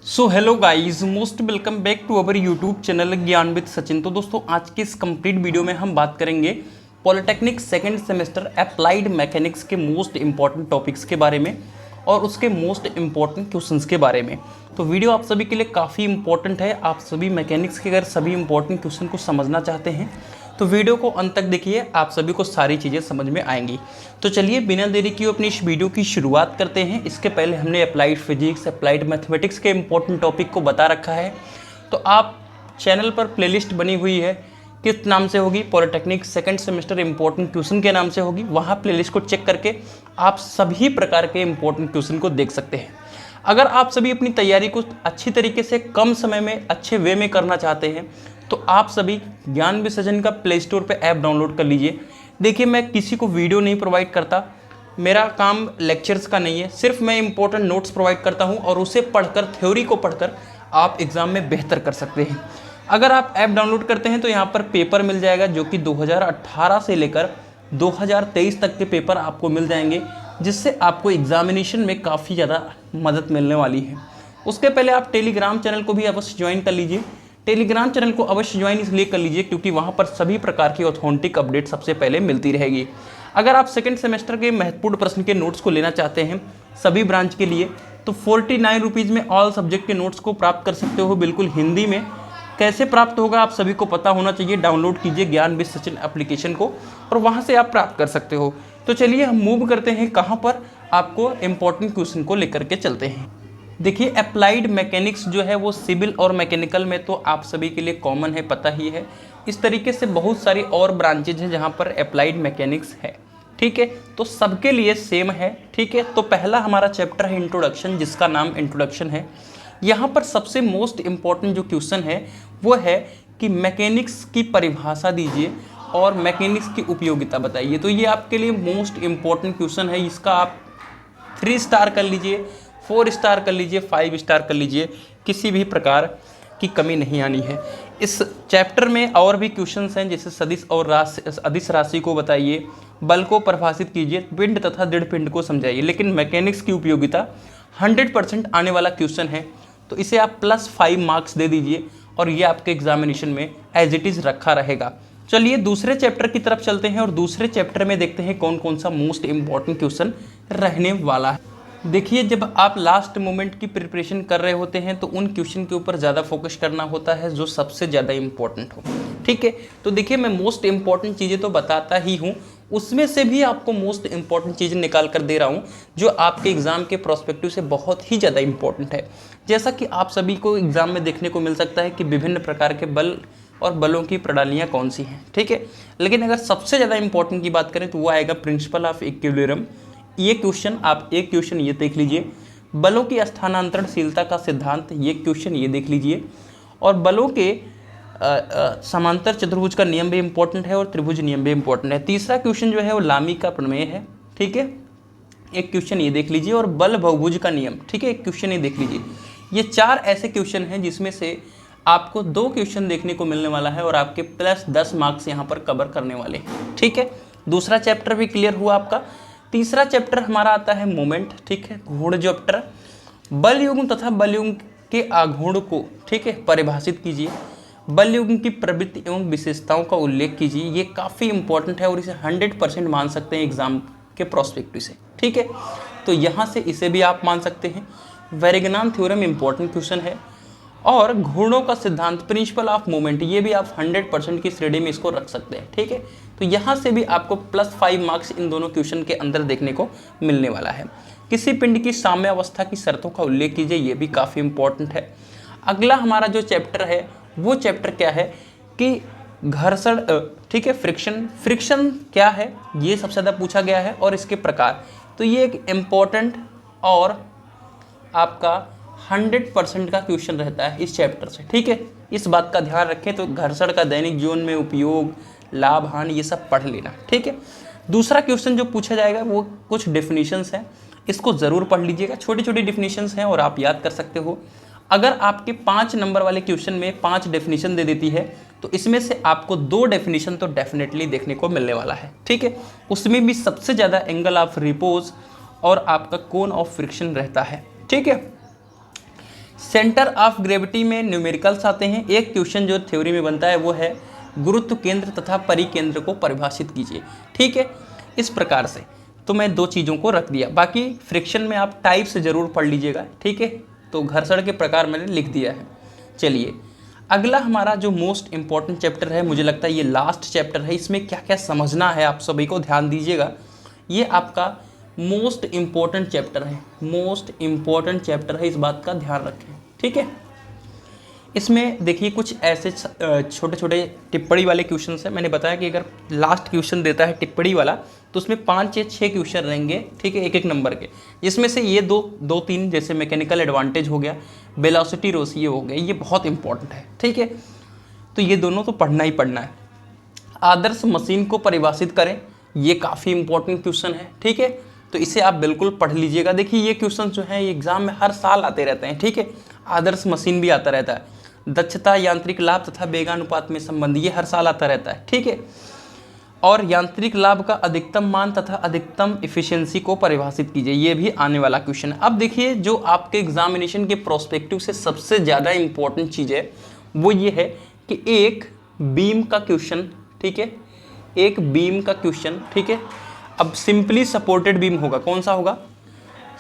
So hello guys, most welcome back to our YouTube channel Gyan with Sachin. तो दोस्तों, आज की इस कंप्लीट वीडियो में हम बात करेंगे polytechnic second semester applied mechanics के मोस्ट इंपॉर्टेंट टॉपिक्स के बारे में और उसके मोस्ट इंपॉर्टेंट क्वेश्चंस के बारे में। तो वीडियो आप सभी के लिए काफ़ी इंपॉर्टेंट है। आप सभी मैकेनिक्स के अगर सभी इंपॉर्टेंट क्वेश्चन को समझना चाहते हैं तो वीडियो को अंत तक देखिए, आप सभी को सारी चीज़ें समझ में आएंगी। तो चलिए बिना देरी किए अपनी इस वीडियो की शुरुआत करते हैं। इसके पहले हमने अप्लाइड फिजिक्स, अप्लाइड मैथमेटिक्स के इंपॉर्टेंट टॉपिक को बता रखा है। तो आप चैनल पर प्लेलिस्ट बनी हुई है, किस नाम से होगी? Polytechnic second semester important question के नाम से होगी। वहाँ प्लेलिस्ट को चेक करके आप सभी प्रकार के इंपॉर्टेंट क्वेश्चन को देख सकते हैं। अगर आप सभी अपनी तैयारी को अच्छी तरीके से कम समय में अच्छे वे में करना चाहते हैं तो आप सभी ज्ञान विद सचिन का प्ले स्टोर पर ऐप डाउनलोड कर लीजिए। देखिए, मैं किसी को वीडियो नहीं प्रोवाइड करता, मेरा काम लेक्चर्स का नहीं है, सिर्फ मैं इंपॉर्टेंट नोट्स प्रोवाइड करता हूं और उसे पढ़कर, थ्योरी को पढ़कर आप एग्ज़ाम में बेहतर कर सकते हैं। अगर आप ऐप डाउनलोड करते हैं तो यहाँ पर पेपर मिल जाएगा, जो कि 2018 से लेकर 2023 तक के पेपर आपको मिल जाएंगे, जिससे आपको एग्जामिनेशन में काफ़ी ज़्यादा मदद मिलने वाली है। उसके पहले आप टेलीग्राम चैनल को भी अवश्य ज्वाइन कर लीजिए। टेलीग्राम चैनल को अवश्य ज्वाइन इसलिए कर लीजिए क्योंकि वहाँ पर सभी प्रकार की ऑथेंटिक अपडेट सबसे पहले मिलती रहेगी। अगर आप सेकंड सेमेस्टर के महत्वपूर्ण प्रश्न के नोट्स को लेना चाहते हैं सभी ब्रांच के लिए, तो 49 रुपीज़ में ऑल सब्जेक्ट के नोट्स को प्राप्त कर सकते हो, बिल्कुल हिंदी में। कैसे प्राप्त होगा आप सभी को पता होना चाहिए। डाउनलोड कीजिए ज्ञान विद सचिन एप्लीकेशन को और वहाँ से आप प्राप्त कर सकते हो। तो चलिए हम मूव करते हैं कहाँ पर, आपको इंपॉर्टेंट क्वेश्चन को लेकर के चलते हैं। देखिए, अप्लाइड मैकेनिक्स जो है वो सिविल और मैकेनिकल में तो आप सभी के लिए कॉमन है, पता ही है। इस तरीके से बहुत सारी और ब्रांचेज हैं जहाँ पर अप्लाइड मैकेनिक्स है, ठीक है। तो सबके लिए सेम है, ठीक है। तो पहला हमारा चैप्टर है इंट्रोडक्शन, जिसका नाम इंट्रोडक्शन है। यहाँ पर सबसे मोस्ट इम्पॉर्टेंट जो क्वेश्चन है वो है कि मैकेनिक्स की परिभाषा दीजिए और मैकेनिक्स की उपयोगिता बताइए। तो ये आपके लिए मोस्ट इम्पॉर्टेंट क्वेश्चन है। इसका आप 3 स्टार कर लीजिए, 4 स्टार कर लीजिए, 5 स्टार कर लीजिए, किसी भी प्रकार की कमी नहीं आनी है। इस चैप्टर में और भी क्वेश्चंस हैं, जैसे सदिश और अदिश राशि को बताइए, बल को परिभाषित कीजिए, पिंड तथा दृढ़ पिंड को समझाइए। लेकिन मैकेनिक्स की उपयोगिता 100% आने वाला क्वेश्चन है, तो इसे आप +5 मार्क्स दे दीजिए और ये आपके एग्जामिनेशन में एज इट इज़ रखा रहेगा। चलिए दूसरे चैप्टर की तरफ चलते हैं और दूसरे चैप्टर में देखते हैं कौन कौन सा मोस्ट इम्पॉर्टेंट क्वेश्चन रहने वाला है। देखिए, जब आप लास्ट मोमेंट की प्रिपरेशन कर रहे होते हैं तो उन क्वेश्चन के ऊपर ज़्यादा फोकस करना होता है जो सबसे ज़्यादा इम्पोर्टेंट हो, ठीक है। तो देखिए, मैं मोस्ट इम्पॉर्टेंट चीज़ें तो बताता ही हूँ, उसमें से भी आपको मोस्ट इम्पॉर्टेंट चीज़ें निकाल कर दे रहा हूँ जो आपके एग्ज़ाम के प्रोस्पेक्टिव से बहुत ही ज़्यादा इम्पॉर्टेंट है। जैसा कि आप सभी को एग्ज़ाम में देखने को मिल सकता है कि विभिन्न प्रकार के बल और बलों की प्रणालियाँ कौन सी हैं, ठीक है। लेकिन अगर सबसे ज़्यादा इंपॉर्टेंट की बात करें तो वो आएगा प्रिंसिपल ऑफ इक्विलिब्रियम। ये क्वेश्चन, आप एक क्वेश्चन ये देख लीजिए, बलों की स्थानांतरणशीलता का सिद्धांत, ये क्वेश्चन ये देख लीजिए, और बलों के समांतर चतुर्भुज का नियम भी इंपॉर्टेंट है और त्रिभुज नियम भी इंपॉर्टेंट है। तीसरा क्वेश्चन जो है वो लामी का प्रमेय है, ठीक है, एक क्वेश्चन ये देख लीजिए, और बल बहुभुज का नियम, ठीक है, एक क्वेश्चन ये देख लीजिए। ये 4 ऐसे क्वेश्चन हैं जिसमें से आपको 2 क्वेश्चन देखने को मिलने वाला है और आपके +10 मार्क्स यहाँ पर कवर करने वाले हैं, ठीक है। दूसरा चैप्टर भी क्लियर हुआ आपका। तीसरा चैप्टर हमारा आता है मोमेंट, ठीक है, घूर्ण चैप्टर। बल युग्म तथा बल युग्म के आघूर्ण को, ठीक है, परिभाषित कीजिए। बल युग्म की प्रवृत्ति एवं विशेषताओं का उल्लेख कीजिए। ये काफ़ी इंपॉर्टेंट है और इसे 100% मान सकते हैं एग्जाम के प्रोस्पेक्टिव से, ठीक है। तो यहाँ से इसे भी आप मान सकते हैं। वेरेगनान थ्योरम इंपॉर्टेंट क्वेश्चन है, और घूर्णों का सिद्धांत, प्रिंसिपल ऑफ मूवमेंट, ये भी आप 100% की श्रेणी में इसको रख सकते हैं, ठीक है। तो यहाँ से भी आपको +5 मार्क्स इन दोनों क्वेश्चन के अंदर देखने को मिलने वाला है। किसी पिंड की साम्यावस्था की शर्तों का उल्लेख कीजिए, ये भी काफ़ी इंपॉर्टेंट है। अगला हमारा जो चैप्टर है वो चैप्टर क्या है कि घर्षण, ठीक है, फ्रिक्शन क्या है, ये सबसे ज़्यादा पूछा गया है, और इसके प्रकार। तो ये एक इम्पॉर्टेंट और आपका 100% का क्वेश्चन रहता है इस चैप्टर से, ठीक है। इस बात का ध्यान रखें। तो घर्षण का दैनिक जीवन में उपयोग, लाभ हानि, ये सब पढ़ लेना, ठीक है। दूसरा क्वेश्चन जो पूछा जाएगा वो कुछ डेफिनेशंस हैं, इसको ज़रूर पढ़ लीजिएगा। छोटी छोटी डेफिनेशंस हैं और आप याद कर सकते हो। अगर आपके 5 नंबर वाले क्वेश्चन में 5 डेफिनेशन दे देती है तो इसमें से आपको 2 डेफिनेशन तो डेफिनेटली देखने को मिलने वाला है, ठीक है। उसमें भी सबसे ज़्यादा एंगल ऑफ रिपोज और आपका कोन ऑफ फ्रिक्शन रहता है, ठीक है। सेंटर ऑफ ग्रेविटी में न्यूमेरिकल्स आते हैं। एक क्वेश्चन जो थ्योरी में बनता है वो है गुरुत्व केंद्र तथा परिकेंद्र को परिभाषित कीजिए। ठीक है, इस प्रकार से तो मैं दो चीज़ों को रख दिया। बाकी फ्रिक्शन में आप टाइप से ज़रूर पढ़ लीजिएगा। ठीक है, तो घर्षण के प्रकार मैंने लिख दिया है। चलिए अगला हमारा जो मोस्ट इम्पॉर्टेंट चैप्टर है, मुझे लगता है ये लास्ट चैप्टर है, इसमें क्या क्या समझना है आप सभी को ध्यान दीजिएगा। ये आपका मोस्ट इम्पॉर्टेंट चैप्टर है, मोस्ट इम्पॉर्टेंट चैप्टर है, इस बात का ध्यान रखें। ठीक है, इसमें देखिए कुछ ऐसे छोटे छोटे टिप्पणी वाले क्वेश्चन हैं। मैंने बताया कि अगर लास्ट क्वेश्चन देता है टिप्पणी वाला तो उसमें 5 या 6 क्वेश्चन रहेंगे। ठीक है, एक एक नंबर के, जिसमें से ये दो तीन जैसे मैकेनिकल एडवांटेज हो गया, वेलोसिटी रेशियो हो गया, ये बहुत इंपॉर्टेंट है। ठीक है, तो ये दोनों तो पढ़ना ही पढ़ना है। आदर्श मशीन को परिभाषित करें, ये काफ़ी इंपॉर्टेंट क्वेश्चन है। ठीक है, तो इसे आप बिल्कुल पढ़ लीजिएगा। देखिए ये क्वेश्चन जो है एग्जाम में हर साल आते रहते हैं। ठीक है, आदर्श मशीन भी आता रहता है, दक्षता, यांत्रिक लाभ तथा वेगानुपात में संबंध, ये हर साल आता रहता है। ठीक है, और यांत्रिक लाभ का अधिकतम मान तथा अधिकतम इफिशियंसी को परिभाषित कीजिए, ये भी आने वाला क्वेश्चन है। अब देखिए जो आपके एग्जामिनेशन के प्रोस्पेक्टिव से सबसे ज़्यादा इंपॉर्टेंट चीज़ है वो ये है कि एक बीम का क्वेश्चन, ठीक है, एक बीम का क्वेश्चन, ठीक है। अब सिंपली सपोर्टेड बीम होगा, कौन सा होगा?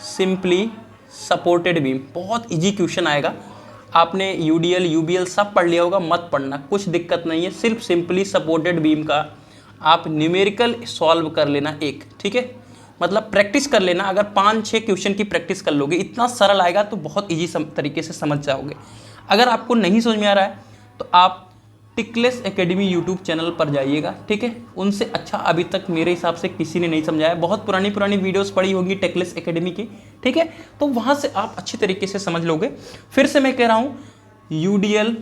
सिंपली सपोर्टेड बीम, बहुत इजी क्वेश्चन आएगा। आपने यूडीएल यूबीएल सब पढ़ लिया होगा, मत पढ़ना, कुछ दिक्कत नहीं है। सिर्फ सिंपली सपोर्टेड बीम का आप न्यूमेरिकल सॉल्व कर लेना एक, ठीक है, मतलब प्रैक्टिस कर लेना। अगर 5-6 क्वेश्चन की प्रैक्टिस कर लोगे, इतना सरल आएगा तो बहुत इजी तरीके से समझ जाओगे। अगर आपको नहीं समझ में आ रहा है तो आप टिकलेस एकेडमी यूट्यूब चैनल पर जाइएगा, ठीक है। उनसे अच्छा अभी तक मेरे हिसाब से किसी ने नहीं समझाया। बहुत पुरानी वीडियोस पड़ी होगी टिकलेस एकेडमी की, ठीक है, तो वहाँ से आप अच्छी तरीके से समझ लोगे। फिर से मैं कह रहा हूँ, यूडीएल,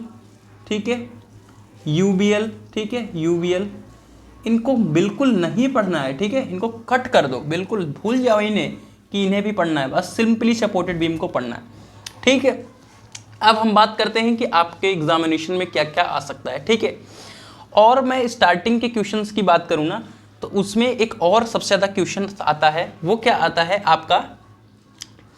ठीक है, यूबीएल, ठीक है, यूबीएल, इनको बिल्कुल नहीं पढ़ना है, ठीक है, इनको कट कर दो, बिल्कुल भूल जाओ इन्हें कि इन्हें भी पढ़ना है, बस सिंपली सपोर्टेड बीम को पढ़ना है, ठीक है। अब हम बात करते हैं कि आपके एग्जामिनेशन में क्या क्या आ सकता है, ठीक है। और मैं स्टार्टिंग के क्वेश्चंस की बात करूँ ना, तो उसमें एक और सबसे ज़्यादा क्वेश्चन आता है, वो क्या आता है आपका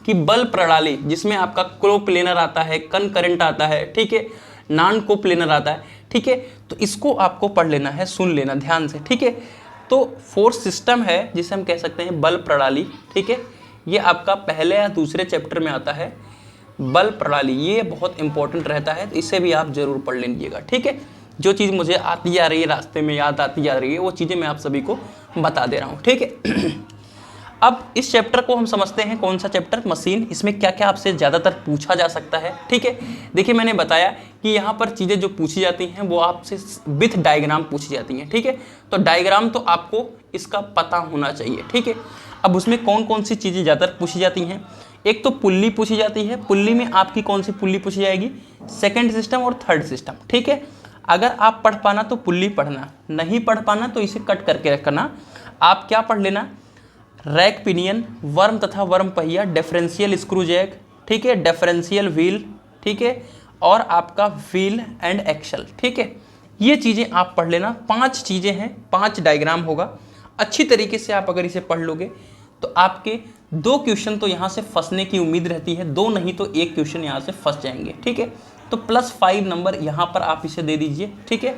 कि बल प्रणाली, जिसमें आपका कोप्लेनर आता है, कनकरेंट आता है, ठीक है, नॉन कोप्लेनर आता है, ठीक है। तो इसको आपको पढ़ लेना है, सुन लेना ध्यान से, ठीक है। तो फोर्स सिस्टम है जिसे हम कह सकते हैं बल प्रणाली, ठीक है, ये आपका पहले या दूसरे चैप्टर में आता है, बल प्रणाली, ये बहुत इंपॉर्टेंट रहता है, तो इसे भी आप जरूर पढ़ लीजिएगा, ठीक है। जो चीज़ मुझे आती जा रही है, रास्ते में याद आती जा रही है, वो चीज़ें मैं आप सभी को बता दे रहा हूँ, ठीक है। अब इस चैप्टर को हम समझते हैं, कौन सा चैप्टर? मशीन। इसमें क्या क्या आपसे ज़्यादातर पूछा जा सकता है, ठीक है। देखिए मैंने बताया कि यहाँ पर चीज़ें जो पूछी जाती हैं वो आपसे विथ डायग्राम पूछी जाती हैं, ठीक है। तो डायग्राम तो आपको इसका पता होना चाहिए, ठीक है। अब उसमें कौन कौन सी चीज़ें ज़्यादातर पूछी जाती हैं? एक तो पुल्ली पूछी जाती है। पुल्ली में आपकी कौन सी पुल्ली पूछी जाएगी? सेकेंड सिस्टम और थर्ड सिस्टम, ठीक है। अगर आप पढ़ पाना तो पुल्ली पढ़ना, नहीं पढ़ पाना तो इसे कट करके रखना। आप क्या पढ़ लेना? रैक पिनियन, वर्म तथा वर्म पहिया, डिफरेंशियल स्क्रू जैक, ठीक है, डिफरेंशियल व्हील, ठीक है, और आपका व्हील एंड एक्सल, ठीक है। ये चीज़ें आप पढ़ लेना। 5 चीज़ें हैं, 5 डायग्राम होगा। अच्छी तरीके से आप अगर इसे पढ़ लोगे तो आपके 2 क्वेश्चन तो यहाँ से फंसने की उम्मीद रहती है, 2 नहीं तो 1 क्वेश्चन यहाँ से फंस जाएंगे, ठीक है। तो +5 नंबर यहाँ पर आप इसे दे दीजिए, ठीक है,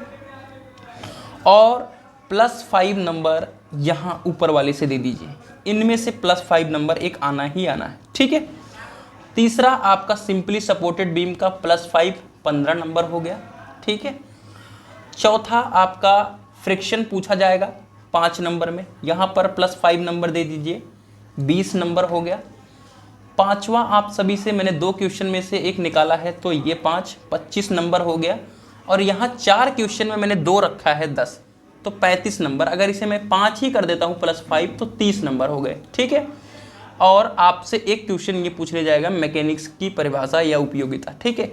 और +5 नंबर यहाँ ऊपर वाले से दे दीजिए। इनमें से +5 नंबर एक आना ही आना है, ठीक है। तीसरा आपका सिंपली सपोर्टेड बीम का +5 15 नंबर हो गया, ठीक है। चौथा आपका फ्रिक्शन पूछा जाएगा 5 नंबर में, यहाँ पर +5 नंबर दे दीजिए, 20 नंबर हो गया। पांचवा आप सभी से मैंने 2 क्वेश्चन में से एक निकाला है, तो ये 5 25 नंबर हो गया। और यहाँ 4 क्वेश्चन में मैंने 2 रखा है 10, तो 35 नंबर। अगर इसे मैं 5 ही कर देता हूँ +5 तो 30 नंबर हो गए, ठीक है। और आपसे एक क्वेश्चन ये पूछ लिया जाएगा मैकेनिक्स की परिभाषा या उपयोगिता, ठीक है।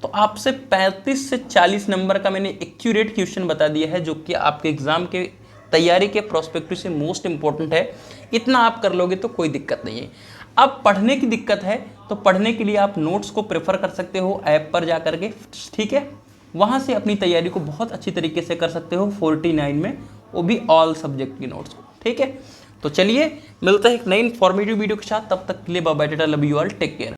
तो आपसे 35 से 40 नंबर का मैंने एक्यूरेट क्वेश्चन बता दिया है, जो कि आपके एग्जाम के तैयारी के प्रोस्पेक्टिव से मोस्ट इंपॉर्टेंट है। इतना आप कर लोगे तो कोई दिक्कत नहीं है। अब पढ़ने की दिक्कत है तो पढ़ने के लिए आप नोट्स को प्रेफर कर सकते हो ऐप पर जा करके, ठीक है। वहाँ से अपनी तैयारी को बहुत अच्छी तरीके से कर सकते हो 49 में, वो भी ऑल सब्जेक्ट की नोट्स को, ठीक है। तो चलिए मिलता है एक नई इन्फॉर्मेटिव वीडियो के साथ, तब तक के लिए bye bye, tata, love you all, take care.